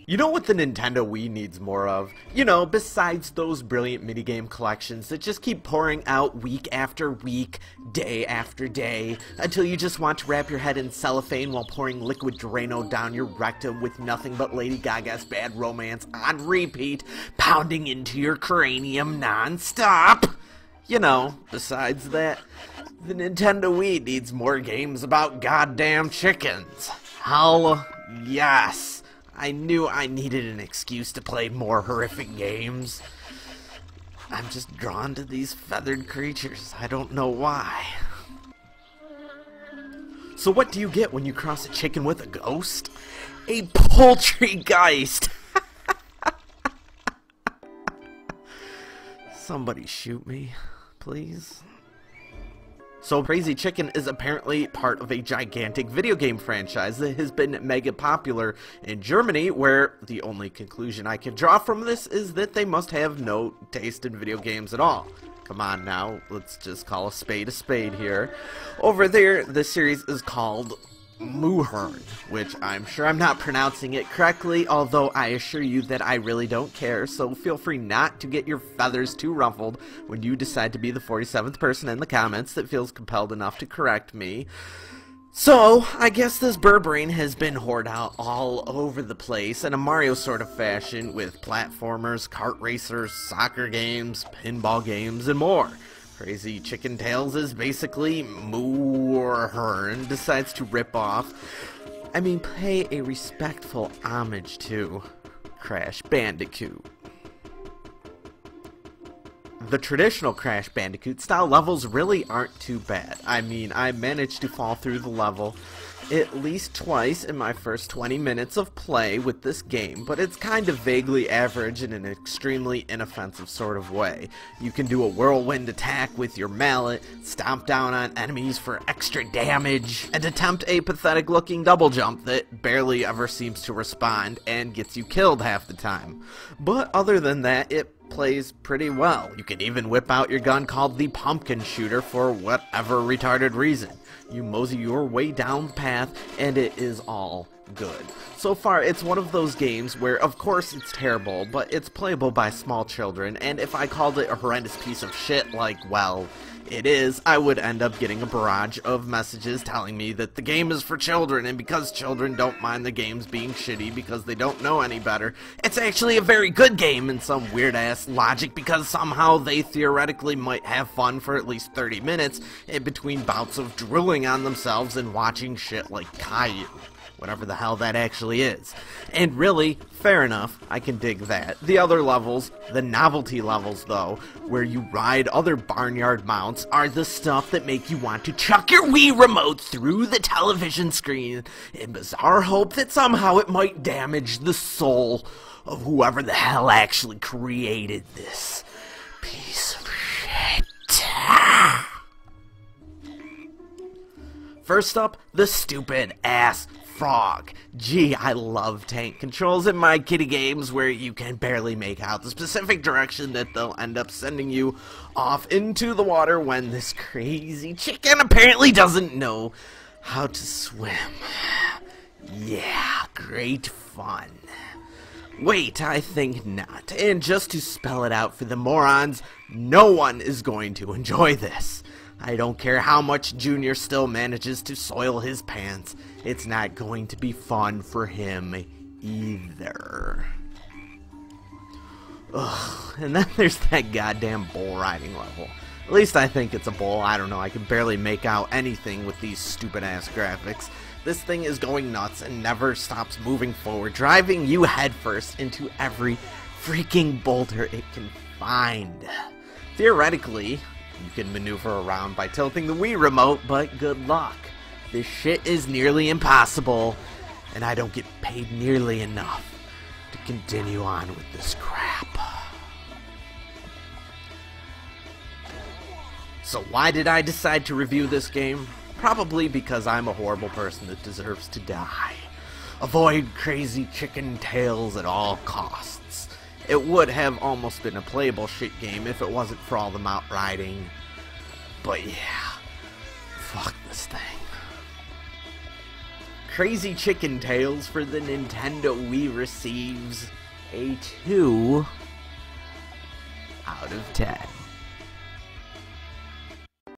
You know what the Nintendo Wii needs more of? You know, besides those brilliant minigame collections that just keep pouring out week after week, day after day, until you just want to wrap your head in cellophane while pouring liquid Drano down your rectum with nothing but Lady Gaga's Bad Romance on repeat, pounding into your cranium non-stop. You know, besides that, the Nintendo Wii needs more games about goddamn chickens. Hell yes. I knew I needed an excuse to play more horrific games. I'm just drawn to these feathered creatures. I don't know why. So what do you get when you cross a chicken with a ghost? A poultrygeist! Somebody shoot me, please. So Crazy Chicken is apparently part of a gigantic video game franchise that has been mega popular in Germany, where the only conclusion I can draw from this is that they must have no taste in video games at all. Come on now, let's just call a spade here. Over there, the series is called Moohern, which I'm sure I'm not pronouncing it correctly, although I assure you that I really don't care, so feel free not to get your feathers too ruffled when you decide to be the 47th person in the comments that feels compelled enough to correct me. So, I guess this Burbrain has been hoarded out all over the place in a Mario sort of fashion with platformers, kart racers, soccer games, pinball games, and more. Crazy Chicken Tales is basically Moohern decides to rip off, pay a respectful homage to Crash Bandicoot. The traditional Crash Bandicoot style levels really aren't too bad. I managed to fall through the level at least twice in my first 20 minutes of play with this game, but it's kind of vaguely average in an extremely inoffensive sort of way. You can do a whirlwind attack with your mallet, stomp down on enemies for extra damage, and attempt a pathetic looking double jump that barely ever seems to respond and gets you killed half the time. But other than that, it plays pretty well. You can even whip out your gun called the pumpkin shooter for whatever retarded reason. You mosey your way down the path, and it is all good. So far, it's one of those games where, of course, it's terrible, but it's playable by small children, and if I called it a horrendous piece of shit, like, well, it is, I would end up getting a barrage of messages telling me that the game is for children, and because children don't mind the games being shitty because they don't know any better, it's actually a very good game in some weird-ass logic because somehow they theoretically might have fun for at least 30 minutes in between bouts of drooling on themselves and watching shit like Caillou. Whatever the hell that actually is. And really, fair enough, I can dig that. The other levels, the novelty levels though, where you ride other barnyard mounts, are the stuff that make you want to chuck your Wii remote through the television screen in bizarre hope that somehow it might damage the soul of whoever the hell actually created this piece of shit. First up, the stupid ass frog. Gee, I love tank controls in my kiddie games where you can barely make out the specific direction that they'll end up sending you off into the water when this crazy chicken apparently doesn't know how to swim. Yeah, great fun. Wait, I think not. And just to spell it out for the morons, no one is going to enjoy this. I don't care how much Junior still manages to soil his pants, it's not going to be fun for him either. Ugh, and then there's that goddamn bull riding level. At least I think it's a bull, I don't know, I can barely make out anything with these stupid ass graphics. This thing is going nuts and never stops moving forward, driving you headfirst into every freaking boulder it can find. Theoretically, you can maneuver around by tilting the Wii remote, but good luck. This shit is nearly impossible, and I don't get paid nearly enough to continue on with this crap. So why did I decide to review this game? Probably because I'm a horrible person that deserves to die. Avoid Crazy Chicken Tales at all costs. It would have almost been a playable shit game if it wasn't for all the mount riding. But yeah, fuck this thing. Crazy Chicken Tales for the Nintendo Wii receives a 2 out of 10.